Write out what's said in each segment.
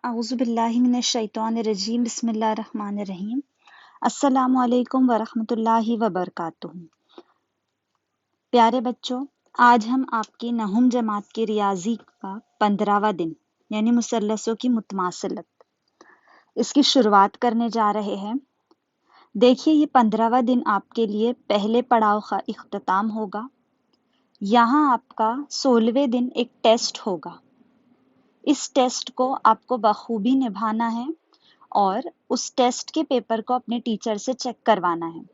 औज़ुबिल्लाहिमिनश्शैतानिर्रजीम बिस्मिल्लाहिर्रहमानिर्रहीम। अस्सलामुअलैकुम वरहमतुल्लाहि वबरकातुहू। प्यारे बच्चों, आज हम आपकी नहुम जमात की रियाजी का 15वां दिन यानी मुसल्लसों की मुतमासिलत इसकी शुरुआत करने जा रहे हैं। देखिए, ये 15वां दिन आपके लिए पहले पड़ाव का इख्तिताम होगा। यहाँ आपका 16वें दिन एक टेस्ट होगा। इस टेस्ट को आपको बखूबी निभाना है और उस टेस्ट के पेपर को अपने टीचर से चेक करवाना है।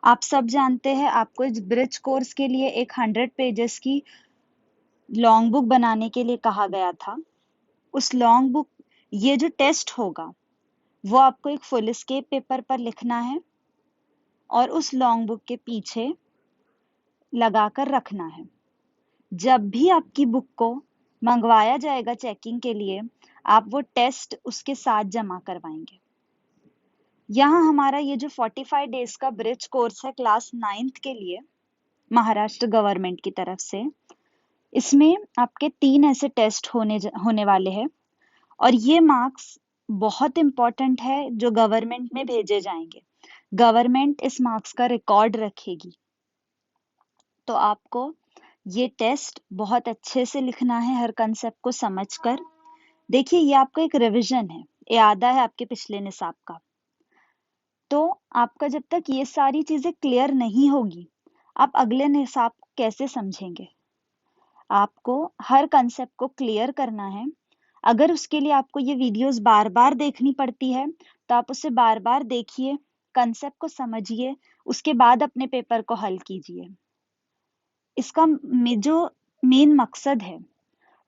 आप सब जानते हैं, आपको इस ब्रिज कोर्स के लिए एक 100 पेजेस की लॉन्ग बुक बनाने के लिए कहा गया था। उस लॉन्ग बुक, ये जो टेस्ट होगा वो आपको एक फुल स्केप पेपर पर लिखना है और उस लॉन्ग बुक के पीछे लगाकर रखना है। जब भी आपकी बुक को मंगवाया जाएगा चेकिंग के लिए, आप वो टेस्ट उसके साथ जमा करवाएंगे। यहाँ हमारा ये जो 45 डेज का ब्रिज कोर्स है क्लास 9th के लिए महाराष्ट्र गवर्नमेंट की तरफ से, इसमें आपके 3 ऐसे टेस्ट होने वाले हैं और ये मार्क्स बहुत इंपॉर्टेंट है जो गवर्नमेंट में भेजे जाएंगे। गवर्नमेंट इस मार्क्स का रिकॉर्ड रखेगी, तो आपको ये टेस्ट बहुत अच्छे से लिखना है, हर कंसेप्ट को समझकर। देखिए, ये आपका एक रिवीजन है, इआदा है आपके पिछले निसाब का। तो आपका जब तक ये सारी चीजें क्लियर नहीं होगी, आप अगले निसाब को कैसे समझेंगे? आपको हर कंसेप्ट को क्लियर करना है। अगर उसके लिए आपको ये वीडियोस बार बार देखनी पड़ती है, तो आप उसे बार बार देखिए, कंसेप्ट को समझिए, उसके बाद अपने पेपर को हल कीजिए। इसका जो मेन मकसद है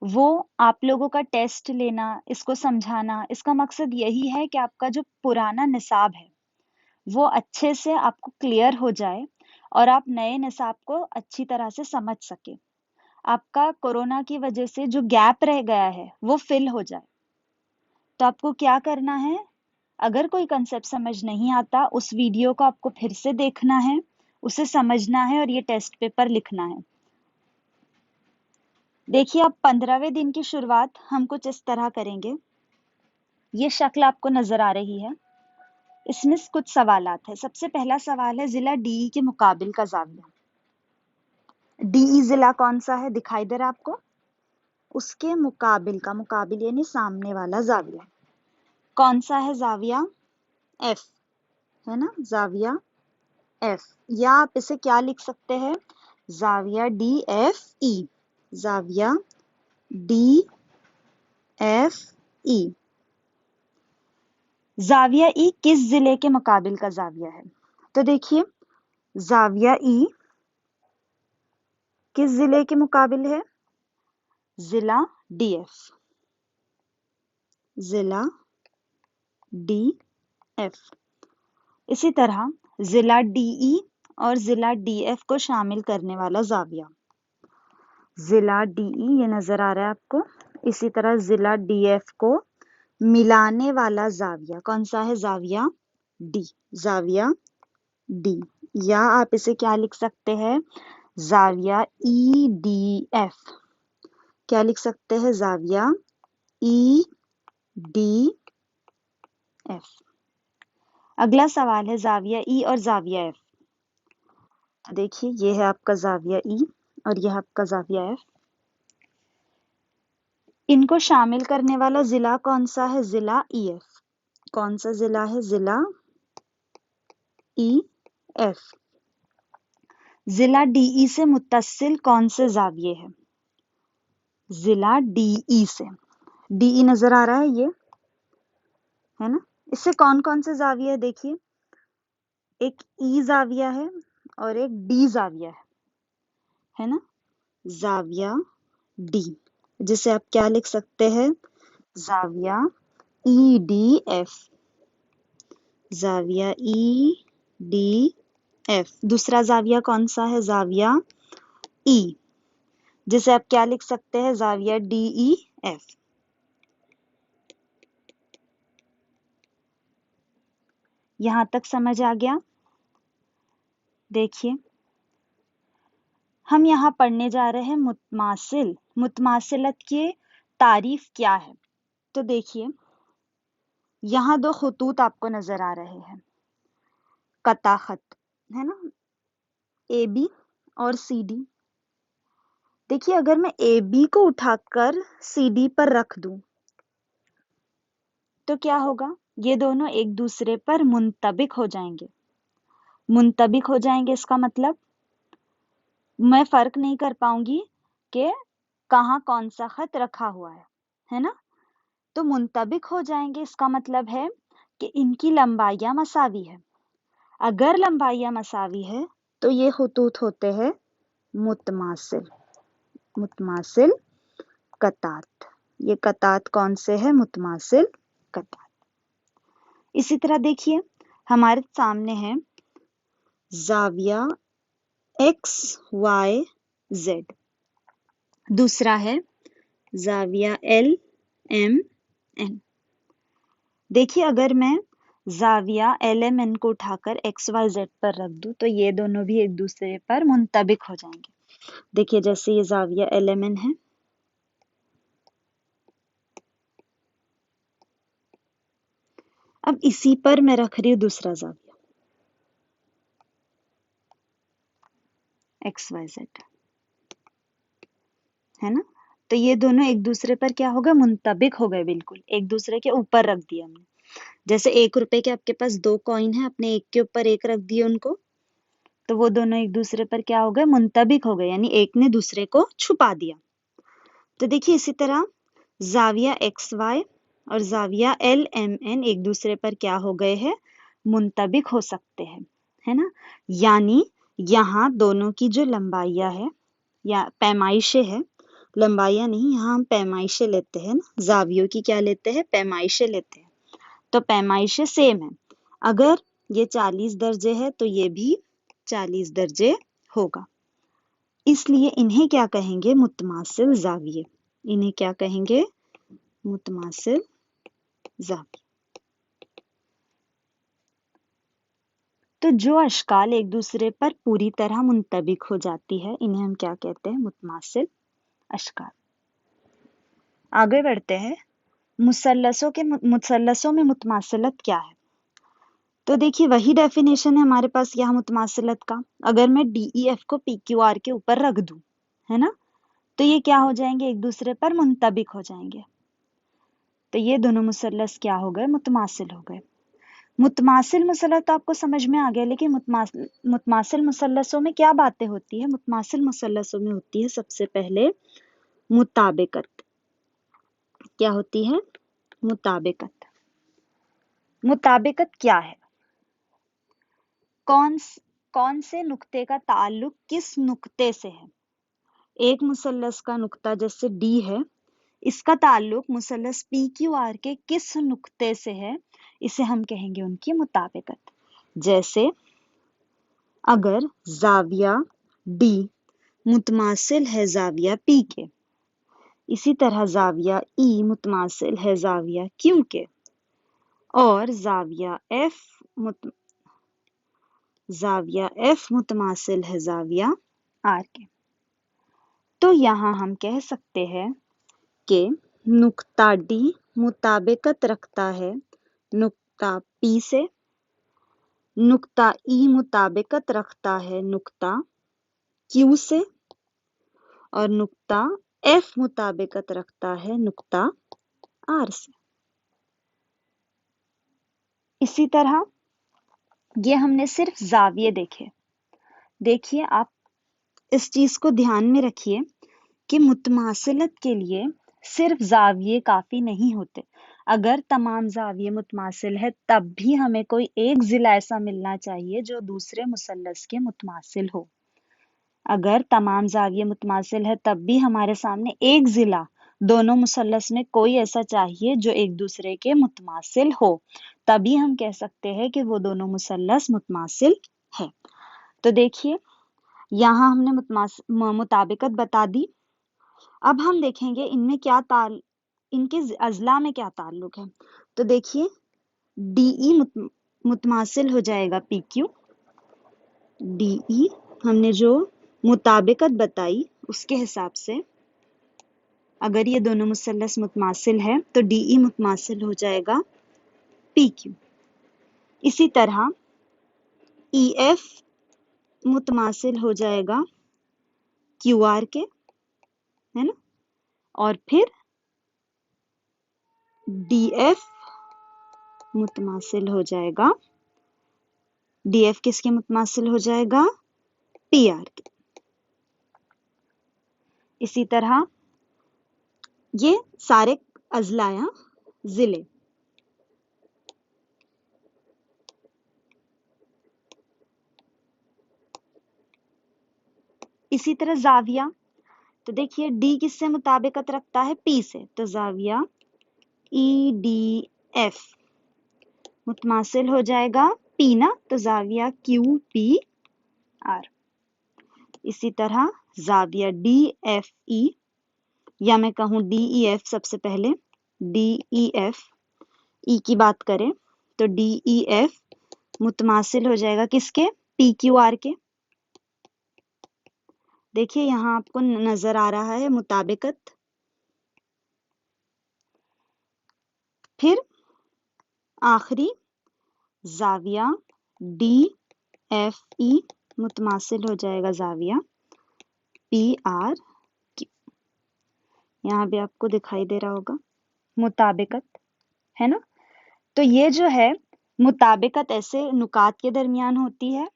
वो आप लोगों का टेस्ट लेना, इसको समझाना। इसका मकसद यही है कि आपका जो पुराना निसाब है वो अच्छे से आपको क्लियर हो जाए और आप नए निसाब को अच्छी तरह से समझ सके। आपका कोरोना की वजह से जो गैप रह गया है वो फिल हो जाए। तो आपको क्या करना है? अगर कोई कंसेप्ट समझ नहीं आता, उस वीडियो को आपको फिर से देखना है, उसे समझना है और ये टेस्ट पेपर लिखना है। देखिए, अब 15वें दिन की शुरुआत हम कुछ इस तरह करेंगे। ये शक्ल आपको नजर आ रही है, इसमें कुछ सवालात है। सबसे पहला सवाल है, जिला डीई के मुकाबिल का जाविया। डीई जिला कौन सा है? दिखाई दे रहा है आपको? उसके मुकाबिल का, मुकाबिल यानी सामने वाला जाविया कौन सा है? जाविया एफ है ना, जाविया एफ। या आप इसे क्या लिख सकते हैं? जाविया डी एफ ई, जाविया डी एफ ई। जाविया ई किस जिले के मुकाबिल का जाविया है? तो देखिए, जाविया ई किस जिले के मुकाबिल है? जिला डीएफ, जिला डीएफ। इसी तरह जिला डीई और जिला डीएफ को शामिल करने वाला जाविया, जिला डीई ये नजर आ रहा है आपको। इसी तरह जिला डीएफ को मिलाने वाला जाविया कौन सा है? जाविया डी, जाविया डी। या आप इसे क्या लिख सकते हैं? जाविया ई डी एफ। क्या लिख सकते हैं? जाविया ई डी एफ। अगला सवाल है जाविया ई और जाविया एफ। तो देखिए, ये है आपका जाविया ई और यह आपका जाविया एफ। इनको शामिल करने वाला जिला कौन सा है? जिला ई एफ। कौन सा जिला है? जिला ई एफ। जिला डीई से मुत्तसिल कौन से जाविये हैं? जिला डीई से, डीई नजर आ रहा है ये, है ना? इससे कौन कौन से जाविया है? देखिए, एक ई जाविया है और एक डी जाविया है ना? जाविया डी, जिसे आप क्या लिख सकते हैं? जाविया ई डी एफ, जाविया ई डी एफ। दूसरा जाविया कौन सा है? जाविया ई, जिसे आप क्या लिख सकते हैं? जाविया डी ई एफ। यहां तक समझ आ गया? देखिए, हम यहाँ पढ़ने जा रहे हैं मुतमासिल, मुतमासिलत की तारीफ क्या है। तो देखिए, यहाँ दो खतूत आपको नजर आ रहे हैं, कता खत, है ना, ए बी और सी डी। देखिए अगर मैं ए बी को उठाकर सी डी पर रख दूं तो क्या होगा, ये दोनों एक दूसरे पर मुंतबिक हो जाएंगे। मुंतबिक हो जाएंगे इसका मतलब मैं फर्क नहीं कर पाऊंगी कि कहाँ कौन सा खत रखा हुआ है ना। तो मुंतबिक हो जाएंगे इसका मतलब है कि इनकी लंबाइयां मसावी है। अगर लंबाइयां मसावी है तो ये खतूत होते हैं मुतमासिल। मुतमासिल कतात, ये कतात कौन से है, मुतमासिल कतात। इसी तरह देखिए हमारे सामने है जाविया एक्स वाई जेड, दूसरा है जाविया एल एम एन। देखिए अगर मैं जाविया एल एम एन को उठाकर एक्स वाई जेड पर रख दूं तो ये दोनों भी एक दूसरे पर मुंतबिक हो जाएंगे। देखिए जैसे ये जाविया एल एम एन है, अब इसी पर मैं रख रही हूँ दूसरा जाविया एक्स वाई जेड, है ना। तो ये दोनों एक दूसरे पर क्या होगा, मुंतबिक हो गए, बिल्कुल एक दूसरे के ऊपर रख दिया हमने। जैसे 1 रुपए के आपके पास 2 कॉइन है, आपने एक के ऊपर एक रख दिए उनको, तो वो दोनों एक दूसरे पर क्या हो गए, मुंतबिक हो गए, यानी एक ने दूसरे को छुपा दिया। तो देखिए इसी तरह जाविया एक्स वाई और जाविया एल एम एन एक दूसरे पर क्या हो गए हैं, मुंतबिक हो सकते हैं, है ना। यानी यहाँ दोनों की जो लंबाइयां है या पैमाइशें है, लंबाइयां नहीं, यहाँ हम पैमाइशें लेते हैं ना, जावियों की क्या लेते हैं, पैमाइशें लेते हैं। तो पैमाइशें सेम है, अगर ये 40 दर्जे है तो ये भी 40 दर्जे होगा। इसलिए इन्हें क्या कहेंगे, मुतमासिल जाविये। इन्हें क्या कहेंगे, मुतमासिल जाविये। तो जो अशकाल एक दूसरे पर पूरी तरह मुंतबिक हो जाती है इन्हें हम क्या कहते हैं, मुतमासिल अशकाल। आगे बढ़ते हैं, मुसल्लसों में मुतमासिलत क्या है। तो देखिए वही डेफिनेशन है हमारे पास यहाँ मुतमासिलत का। अगर मैं DEF को PQR के ऊपर रख दूं, है ना, तो ये क्या हो जाएंगे, एक दूसरे पर मुंतबिक हो जाएंगे। तो ये दोनों मुसल्लस क्या हो गए, मुतमासिल हो गए। मुतमासिल मुसल्लस तो आपको समझ में आ गया, लेकिन मुतमासिल मुसल्लसों में क्या बातें होती है। मुतमासिल मुसल्लसों में होती है सबसे पहले मुताबिकत। क्या होती है, मुताबिकत। मुताबिकत क्या है, कौन कौन से नुक्ते का ताल्लुक किस नुक्ते से है। एक मुसल्लस का नुक्ता जैसे D है, इसका ताल्लुक मुसल्लस PQR के किस नुक्ते से है, इसे हम कहेंगे उनकी मुताबिकत। जैसे अगर जाविया D मुतमासिल है जाविया P के, इसी तरह जाविया E मुतमासिल है जाविया Q के, और जाविया F मुतमासिल है जाविया R के। तो यहाँ हम कह सकते हैं कि नुक्ता D मुताबिकत रखता है नुक्ता P से, नुक्ता E मुताबिकत रखता है नुक्ता Q से, और नुक्ता F मुताबिकत रखता है नुक्ता R से। इसी तरह ये हमने सिर्फ जाविये देखे। देखिए आप इस चीज को ध्यान में रखिए कि मुतमासिलत के लिए सिर्फ जाविये काफी नहीं होते। अगर तमाम जाविये मुतमासिल है तब भी हमें कोई एक जिला ऐसा मिलना चाहिए जो दूसरे मुसल्लस के मुतमासिल हो। अगर तमाम जाविये मुतमासिल है तब भी हमारे सामने एक जिला दोनों मुसल्लस में कोई ऐसा चाहिए जो एक दूसरे के मुतमासिल हो, तभी हम कह सकते हैं कि वो दोनों मुसल्लस मुतमासिल है। तो देखिए यहाँ हमने मुताबिकत बता दी। अब हम देखेंगे इनमें इनके अजला में क्या ताल्लुक है। तो देखिए DE मुतमासिल हो जाएगा PQ। DE हमने जो मुताबिकत बताई उसके हिसाब से अगर ये दोनों मुसल्लस मुतमासिल है तो DE मुतमासिल हो जाएगा पी क्यू। इसी तरह ई एफ मुतमासिल हो जाएगा क्यू आर के, है ना, और फिर डी एफ मुतमासिल हो जाएगा, डी एफ किसके मुतमासिल हो जाएगा, पी आर के। इसी तरह ये सारे अजला या जिले। इसी तरह जाविया, तो देखिए डी किससे मुताबिकत रखता है, पी से, तो जाविया ई डी एफ मुतमासिल हो जाएगा पी ना, तो जाविया क्यू पी आर। इसी तरह जाविया डी एफ ई, या मैं कहूँ डी ई एफ, सबसे पहले डी ई एफ, ई की बात करें तो डी ई एफ मुतमासिल हो जाएगा किसके, पी क्यू आर के। देखिए यहाँ आपको नजर आ रहा है मुताबिकत। फिर आखिरी जाविया डी एफ ई मुतमासिल हो जाएगा जाविया पी आर क्यू। यहाँ भी आपको दिखाई दे रहा होगा मुताबिकत, है ना। तो ये जो है मुताबिकत ऐसे नुकात के दरमियान होती है,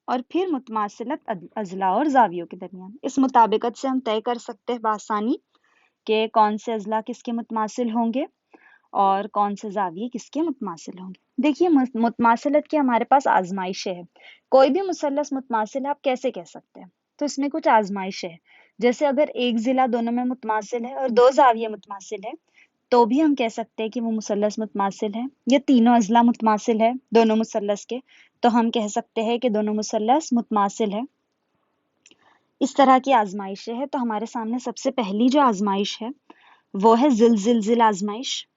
और फिर मुतमासिलत अजला और जावियों के दरमियान। इस मुताबिकत से हम तय कर सकते हैं बआसानी कि कौन से अजला किसके मुतमासिल होंगे और कौन से जाविये किसके मुतमासिल होंगे। देखिए मुतमासिलत की हमारे पास आजमाइशें है। कोई भी मुसल्लस मुतमासिल है आप कैसे कह सकते हैं, तो इसमें कुछ आजमाइशें है। जैसे अगर एक जिला दोनों में मुतमासिल है और दो जाविये मुतमासिल है, तो भी हम कह सकते हैं कि वो मुसल्लस मुतमासिल है। या तीनों अजला मुतमासिल है दोनों मुसल्लस के, तो हम कह सकते हैं कि दोनों मुसल्लस मुतमासिल है। इस तरह की आजमाइशें है। तो हमारे सामने सबसे पहली जो आजमाइश है वो है जिल आजमाइश,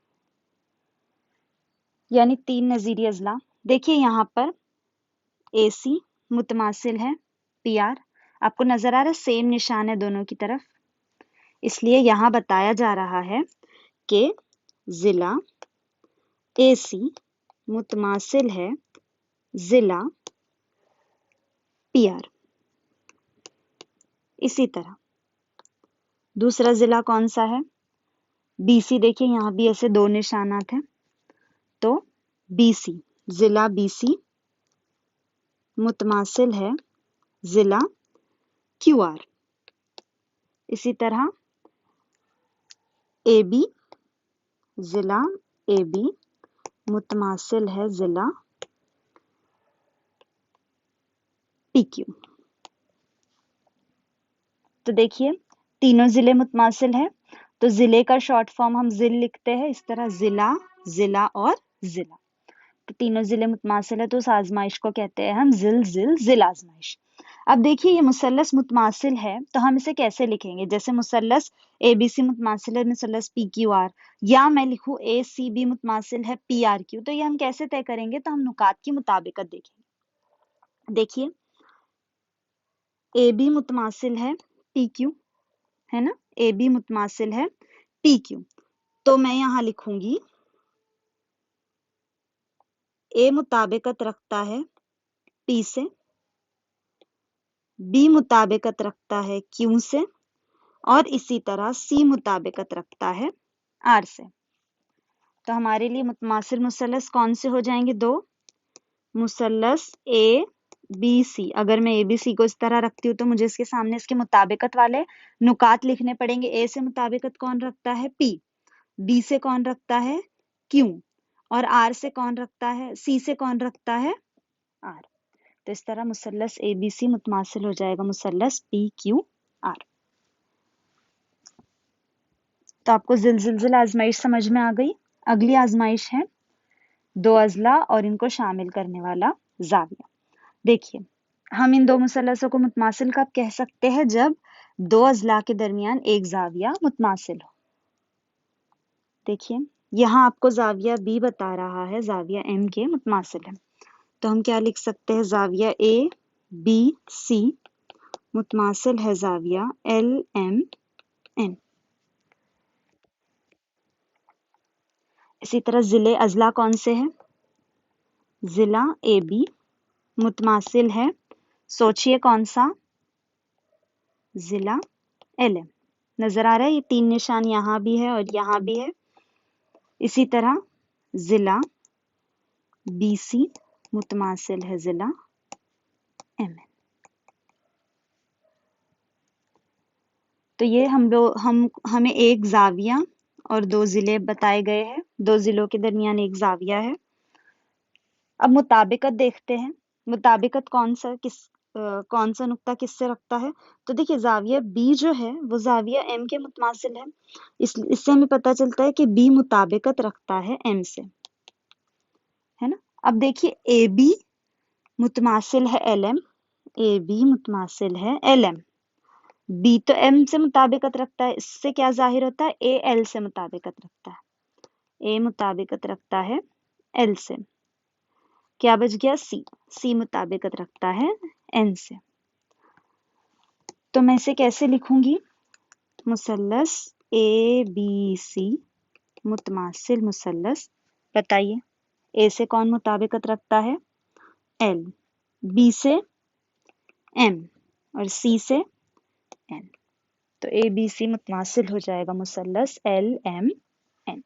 यानी तीन नजीरी अजला। देखिए यहाँ पर ए सी मुतमासिल है पी आर, आपको नजर आ रहा है सेम निशान है दोनों की तरफ, इसलिए यहाँ बताया जा रहा है कि जिला ए सी मुतमासिल है जिला पी आर। इसी तरह दूसरा जिला कौन सा है, बीसी। देखिए यहाँ भी ऐसे दो निशानात हैं, तो बीसी, जिला बीसी मुतमासिल है जिला क्यू आर। इसी तरह ए बी, जिला ए बी मुतमासिल है जिला पी क्यू। तो देखिए तीनों जिले मुतमासिल है, तो जिले का शॉर्ट फॉर्म हम जिल लिखते हैं इस तरह, जिला, जिला और जिला। तो तीनों जिले मुतमासिल है तो उस आजमाइश को कहते हैं हम जिल आजमाइश। अब देखिए ये मुसल्लस मुतमासिल है तो हम इसे कैसे लिखेंगे, जैसे मुसल्लस ए बी सी मुतमासिल है मुसल्लस पी क्यू आर, या मैं लिखूं ए सी बी मुतमासिल है पी आर क्यू, तो ये हम कैसे तय करेंगे, तो हम नुकात की मुताबिकत देखेंगे। देखिए ए बी मुतमासिल है पी क्यू, है ना, ए बी मुतमासिल है पी क्यू, तो मैं यहां लिखूंगी ए मुताबिकत रखता है पी से, बी मुताबिकत रखता है क्यू से, और इसी तरह सी मुताबिकत रखता है आर से। तो हमारे लिए मुतमासिल मुसल्लस कौन से हो जाएंगे, दो, मुसल्लस ए बी सी। अगर मैं ए बी सी को इस तरह रखती हूँ तो मुझे इसके सामने इसके मुताबिकत वाले नुकात लिखने पड़ेंगे। ए से मुताबिकत कौन रखता है पी, बी से कौन रखता है क्यू, और आर से कौन रखता है, सी से कौन रखता है आर। तो इस तरह मुसल्लस ए बी सी मुतमासिल हो जाएगा मुसल्लस पी क्यू आर। तो आपको जिल आजमाइश समझ में आ गई। अगली आजमाइश है दो अजला और इनको शामिल करने वाला जाविया। देखिए हम इन दो मुसल्लसों को मुतमासिल कब कह सकते हैं, जब दो अजला के दरमियान एक जाविया मुतमासिल हो। देखिए यहाँ आपको जाविया बी बता रहा है जाविया एम के मुतमासिल है, तो हम क्या लिख सकते हैं, जाविया ए बी सी मुतमासिल है जाविया एल एम एन। इसी तरह ज़िले अज़ला कौन से हैं? ज़िला AB मुतमासिल है, सोचिए कौन सा? ज़िला LM। नजर आ रहा है ये 3 निशान यहाँ भी है और यहाँ भी है। इसी तरह ज़िला BC मुतमासिल है ज़िला MN। तो ये हमें एक जाविया और 2 ज़िले बताए गए हैं। 2 ज़िलों के दरमियान एक जाविया है। अब मुताबिकत देखते हैं। मुताबिकत कौन सा नुक्ता किससे रखता है? तो देखिए जाविया B जो है वो जाविया M के मुतमासिल है। इससे हमें पता चलता है कि B मुताबिकत रखता है M से, है ना। अब देखिए AB मुतमासिल है LM, AB मुतमासिल है LM। B तो M से मुताबिकत रखता है, इससे क्या जाहिर होता है? A L से मुताबिकत रखता है। A मुताबिकत रखता है L से। क्या बच गया? C मुताबिकत रखता है N से। तो मैं इसे कैसे लिखूंगी? मुसल्लस ABC मुतमासिल मुसल्लस। बताइए A से कौन मुताबिकत रखता है? L, B से M और C से N। तो ABC मुतमासिल हो जाएगा मुसल्लस LMN।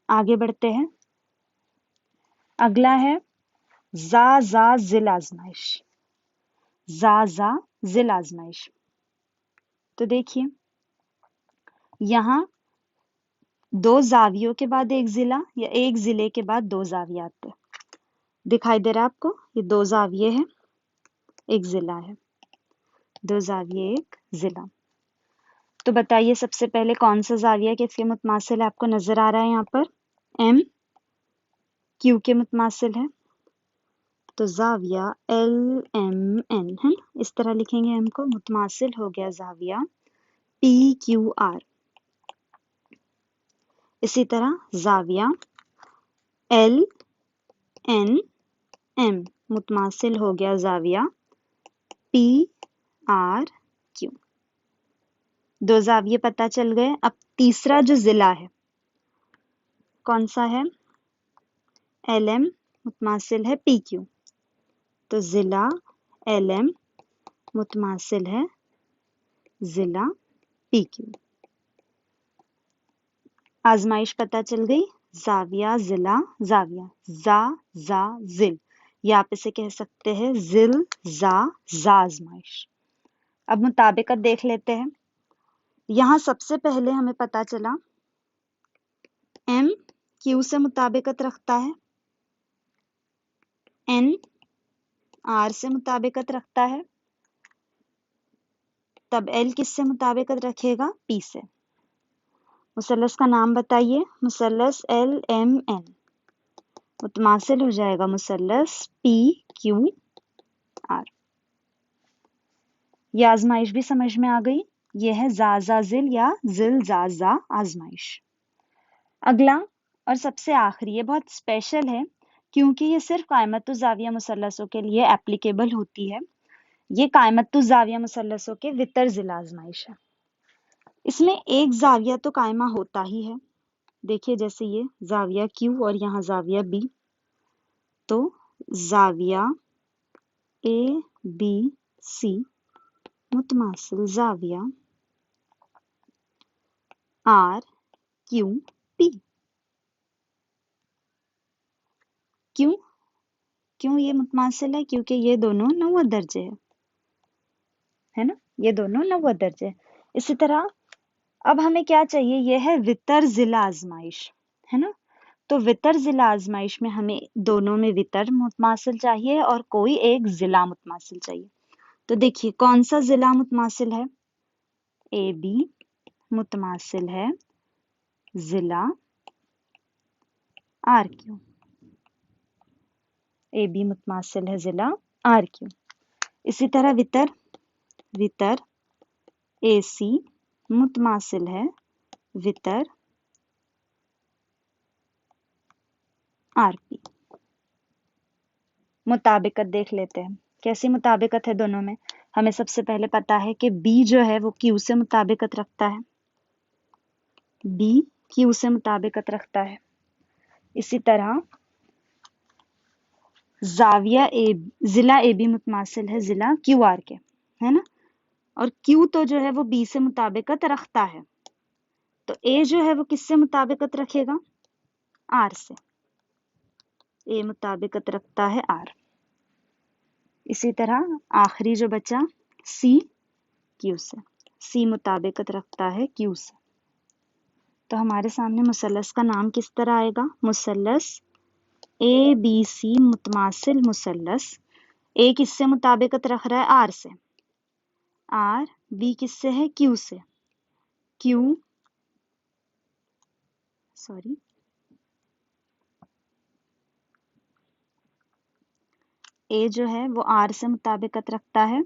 आगे बढ़ते हैं। अगला है जा जिल आजमाइश। जा जिल आजमाइश। तो देखिए यहाँ 2 जावियों के बाद एक जिला या एक जिले के बाद 2 जाविया आते हैं। दिखाई दे रहा है आपको? ये 2 जाविये हैं, एक जिला है। 2 जाविये एक जिला। तो बताइए सबसे पहले कौन सा जाविया किसके मुतमासिल है? आपको नजर आ रहा है यहाँ पर M Q के मुतमासिल है। तो जाविया LMN है, इस तरह लिखेंगे M को। मुतमासिल हो गया जाविया PQR। इसी तरह जाविया LNM मुतमासिल हो गया जाविया PRQ। 2 जाविये पता चल गए। अब तीसरा जो जिला है कौन सा है? LM मुतमासिल है PQ। तो जिला LM मुतमासिल है जिला PQ। आजमाइश पता चल गई। जाविया जिला जाविया जा जिल, या आप इसे कह सकते हैं जिल जा आजमाइश। अब मुताबिकत देख लेते हैं। यहाँ सबसे पहले हमें पता चला M Q से मुताबिकत रखता है, N R से मुताबिकत रखता है, तब L किससे मुताबिकत रखेगा? P से। मुसल्लस का नाम बताइए। मुसल्लस LMN मुतमासिल हो जाएगा मुसल्लस PQR। ये आजमाइश भी समझ में आ गई। ये है जा जिल या जिल जा आजमाइश। अगला और सबसे आखिरी, ये बहुत स्पेशल है क्योंकि ये सिर्फ कायमतु जाविया मुसल्लसों के लिए एप्लीकेबल होती है। ये कायमतु जाविया मुसल्लसों के वितर जिल आजमाइश है। इसमें एक जाविया तो कायमा होता ही है। देखिए जैसे ये जाविया Q और यहाँ जाविया B, तो जाविया ABC मुतमासिल जाविया RQP। क्यों क्यों ये मुतमासिल है? क्योंकि ये दोनों 90 दर्जे है ना, ये दोनों 90 दर्जे। इसी तरह अब हमें क्या चाहिए? ये है वितर जिला आजमाइश, है ना। तो वितर जिला आजमाइश में हमें दोनों में वितर मुतमासिल चाहिए और कोई एक जिला मुतमासिल चाहिए। तो देखिए कौन सा जिला मुतमासिल है? AB मुतमासिल है जिला RQ। AB मुतमासिल है जिला RQ। इसी तरह वितर AC मुतमासिल है वितर RP। मुताबिकत देख लेते हैं। कैसी मुताबिकत है दोनों में? हमें सबसे पहले पता है कि B जो है वो Q से मुताबिकत रखता है। B क्यू से मुताबिकत रखता है। इसी तरह जाविया ए, जिला ए बी मुतमासिल है जिला क्यू आर के, है ना। और क्यू तो जो है वो बी से मुताबिकत रखता है, तो ए जो है वो किससे मुताबिकत रखेगा? आर से। ए मुताबिकत रखता है आर। इसी तरह आखिरी जो बचा सी, क्यू से। सी मुताबिकत रखता है क्यू से। तो हमारे सामने मुसल्लस का नाम किस तरह आएगा? मुसल्लस ए बी सी मुतमासिल मुसल्लस। ए किससे मुताबिकत रख रहा है? आर से। आर बी किससे है? क्यू से। क्यू सॉरी ए जो है वो आर से मुताबिकत रखता है,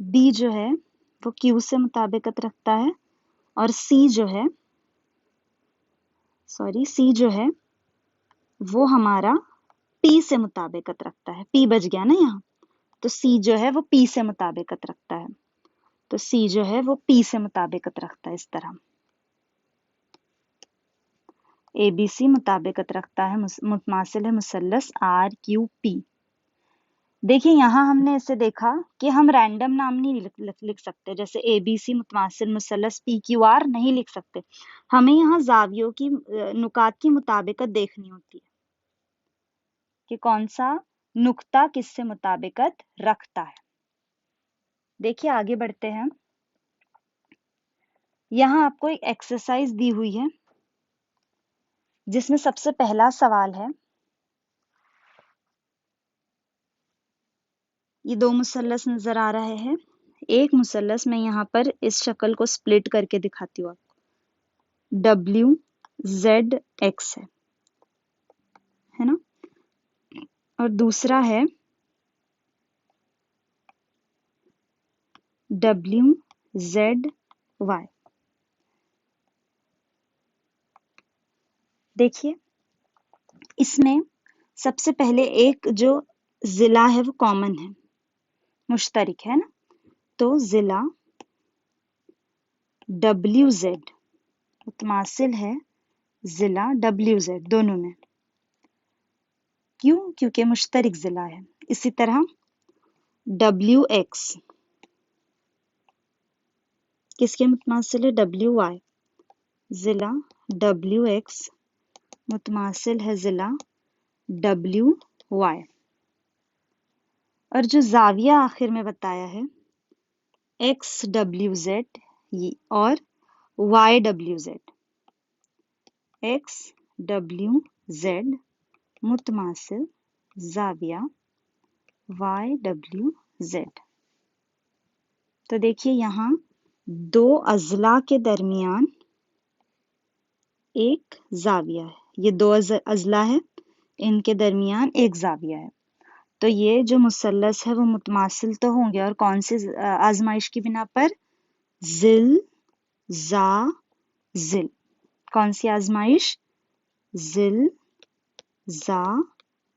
बी जो है वो क्यू से मुताबिकत रखता है, और सी जो है वो हमारा पी से मुताबिकत रखता है। पी बच गया ना यहाँ, तो सी जो है वो पी से मुताबिकत रखता है। तो सी जो है वो पी से मुताबिकत रखता है। इस तरह ए बी सी मुताबिकत रखता है, मुतमासिल है मुसल्लस आर क्यू पी। देखिए यहाँ हमने इसे देखा कि हम रैंडम नाम नहीं लिख सकते, जैसे ए बी सी मुतमासिल मुसल्लस पी क्यू आर नहीं लिख सकते। हमें यहाँ जावियों की नुकात की मुताबिकत देखनी होती है कि कौन सा नुक्ता किससे मुताबिकत रखता है। देखिए आगे बढ़ते हैं। यहाँ आपको एक एक्सरसाइज दी हुई है जिसमें सबसे पहला सवाल है, ये दो मुसल्लस नजर आ रहे हैं। एक मुसल्लस मैं यहाँ पर इस शक्ल को स्प्लिट करके दिखाती हूँ आपको। डब्ल्यू जेड एक्स है ना, और दूसरा है डब्ल्यू जेड वाई। देखिए इसमें सबसे पहले एक जो जिला है वो कॉमन है, मुश्तरिक है ना। तो जिला डब्ल्यू जेड मुतमासिल है जिला डब्ल्यू जेड दोनों में। क्यों? क्योंकि मुश्तरिक जिला है। इसी तरह डब्ल्यू एक्स किसके मुतमासिल है? W Y. जिला डब्ल्यू एक्स मुतमासिल है जिला डब्ल्यू वाई। और जो जाविया आखिर में बताया है एक्स डब्ल्यू जेड और Y W Z, X W Z मुतमासिल जाविया वाई डब्ल्यू जेड। तो देखिए यहाँ दो अजला के दरमियान एक जाविया है, ये दो अजला है, इनके दरमियान एक जाविया है। तो ये जो मुसल्लस है वो मुतमासिल तो होंगे, और कौन सी आजमाइश की बिना पर? जिल जा जिल। कौन सी आजमाइश? जिल जा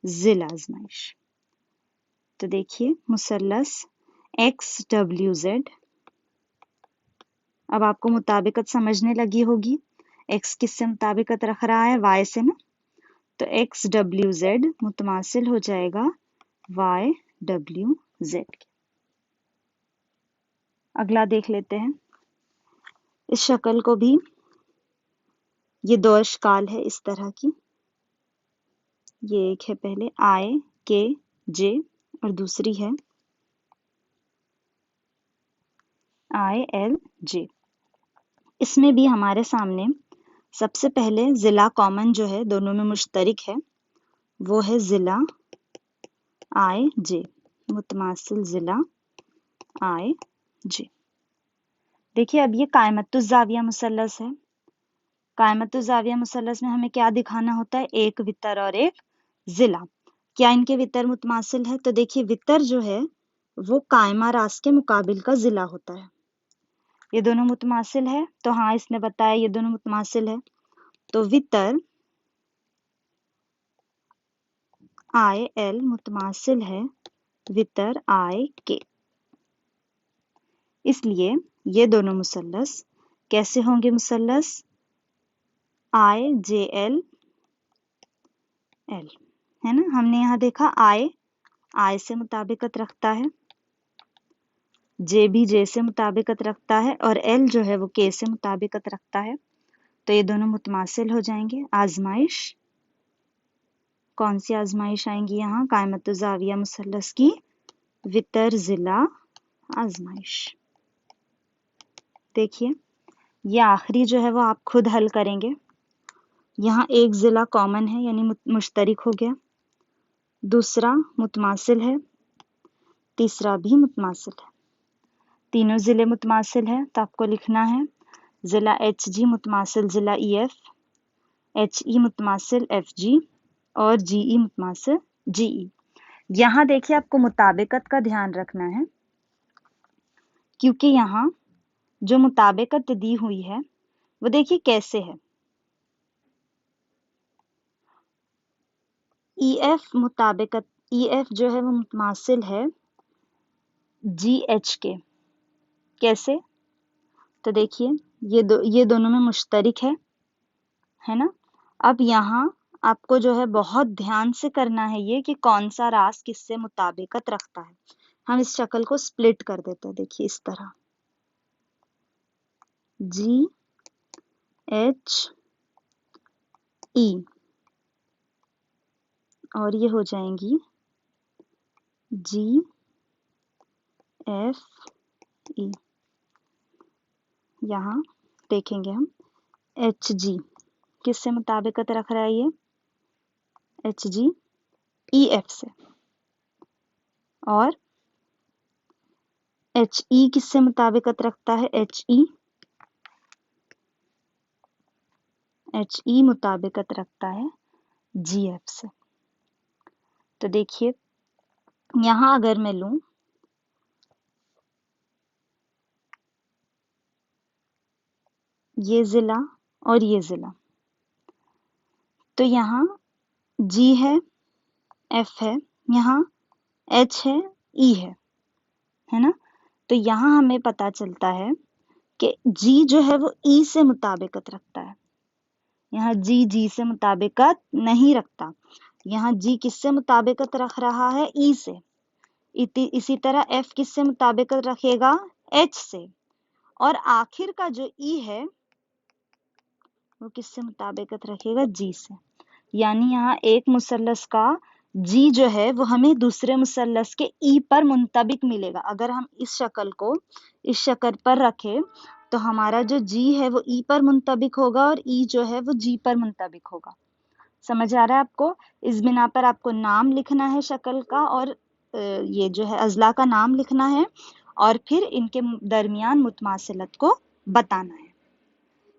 जिल आजमाइश। तो देखिए मुसल्लस एक्स डब्ल्यू जेड, अब आपको मुताबिकत समझने लगी होगी। एक्स किससे मुताबिकत रख रहा है? वाई से ना। तो एक्स डब्ल्यू जेड मुतमासिल हो जाएगा वाई डब्ल्यू जेड। अगला देख लेते हैं। इस शक्ल को भी, ये दो अशकाल है इस तरह की। ये एक है पहले आई के जे और दूसरी है आई एल जे। इसमें भी हमारे सामने सबसे पहले जिला कॉमन जो है, दोनों में मुश्तरिक है, वो है जिला आई जे मुतमासिल जिला आई जे। देखिए अब ये कायमतुज़्ज़ाविया मुसल्लस है। कायमतुज़्ज़ाविया मुसल्लस में हमें क्या दिखाना होता है? एक वितर और एक जिला। क्या इनके वितर मुतमासिल है? तो देखिए वितर जो है वो कायमा रास के मुकाबिल का जिला होता है। ये दोनों मुतमासिल है, तो हाँ इसने बताया ये दोनों मुतमासिल है। तो वितर आई एल मुतमासिल है वितर आई के। इसलिए ये दोनों मुसल्लस कैसे होंगे? मुसल्लस IJL L, है ना। हमने यहाँ देखा I से मुताबिकत रखता है, J भी J से मुताबिकत रखता है और L जो है वो K से मुताबिकत रखता है। तो ये दोनों मुतमासिल हो जाएंगे। आजमाइश, कौन सी आजमाइश आएंगी यहाँ? कायमत ज़ाविया मुसल्लस की वितर ज़िला आजमाइश। देखिए ये आखिरी जो है वो आप खुद हल करेंगे। यहाँ एक ज़िला कॉमन है यानी मुश्तरिक हो गया, दूसरा मुतमासिल है, तीसरा भी मुतमासिल है। तीनों ज़िले मुतमासिल है तो आपको लिखना है ज़िला HG मुतमासिल ज़िला EF, HE मुतमासिल FG और GE मुतमासिल GE। यहाँ देखिए आपको मुताबिकत का ध्यान रखना है, क्योंकि यहाँ जो मुताबिकत दी हुई है वो देखिए कैसे है। EF मुताबिकत, EF जो है वो मुतमासिल है GH के। कैसे? तो देखिए ये दोनों में मुश्तरिक है ना। अब यहाँ आपको जो है बहुत ध्यान से करना है ये कि कौन सा रास किससे मुताबिकत रखता है। हम इस शक्ल को स्प्लिट कर देते हैं, देखिए इस तरह GH E और ये हो जाएंगी GF E। यहाँ देखेंगे हम HG किससे मुताबिकत रख रहा है? ये HG EF से। और HE किससे मुताबिकत रखता है? HE मुताबिकत रखता है GF से। तो देखिए यहाँ अगर मैं लूं ये ज़िला और ये ज़िला, तो यहाँ G है, F है, यहाँ H है, E है ना। तो यहाँ हमें पता चलता है कि G जो है वो E से मुताबिकत रखता है। यहाँ G से मुताबिकत नहीं रखता। यहाँ G किससे मुताबिकत रख रहा है? E से। इसी तरह F किससे मुताबिकत रखेगा? H से। और आखिर का जो E है वो किससे मुताबिकत रखेगा? G से। यानी यहाँ एक मुसल्लस का G जो है वो हमें दूसरे मुसल्लस के E पर मुंतबिक मिलेगा। अगर हम इस शक्ल को इस शक्ल पर रखें तो हमारा जो G है वो E पर मुंतबिक होगा और E जो है वो G पर मुंतबिक होगा। समझ आ रहा है आपको? इस बिना पर आपको नाम लिखना है शक्ल का और ये जो है अज़ला का नाम लिखना है और फिर इनके दरमियान मुतमासिलत को बताना है।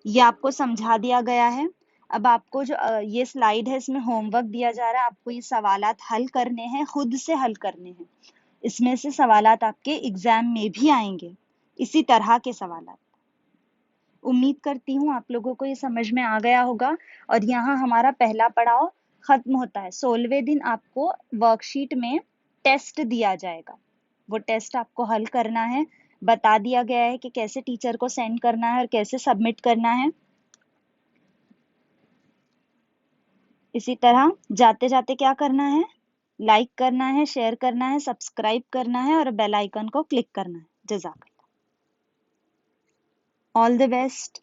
ये आपको समझा दिया गया है। अब आपको जो ये स्लाइड है इसमें होमवर्क दिया जा रहा है, आपको ये सवालात हल करने हैं, खुद से हल करने हैं। इसमें से सवालात आपके एग्जाम में भी आएंगे, इसी तरह के सवालात। उम्मीद करती हूँ आप लोगों को ये समझ में आ गया होगा। और यहाँ हमारा पहला पड़ाव खत्म होता है। 16वें दिन आपको वर्कशीट में टेस्ट दिया जाएगा, वो टेस्ट आपको हल करना है। बता दिया गया है कि कैसे टीचर को सेंड करना है और कैसे सबमिट करना है। इसी तरह जाते जाते क्या करना है? लाइक करना है, शेयर करना है, सब्सक्राइब करना है और बेल आइकन को क्लिक करना है। जज़ाकल्लाह। All the best.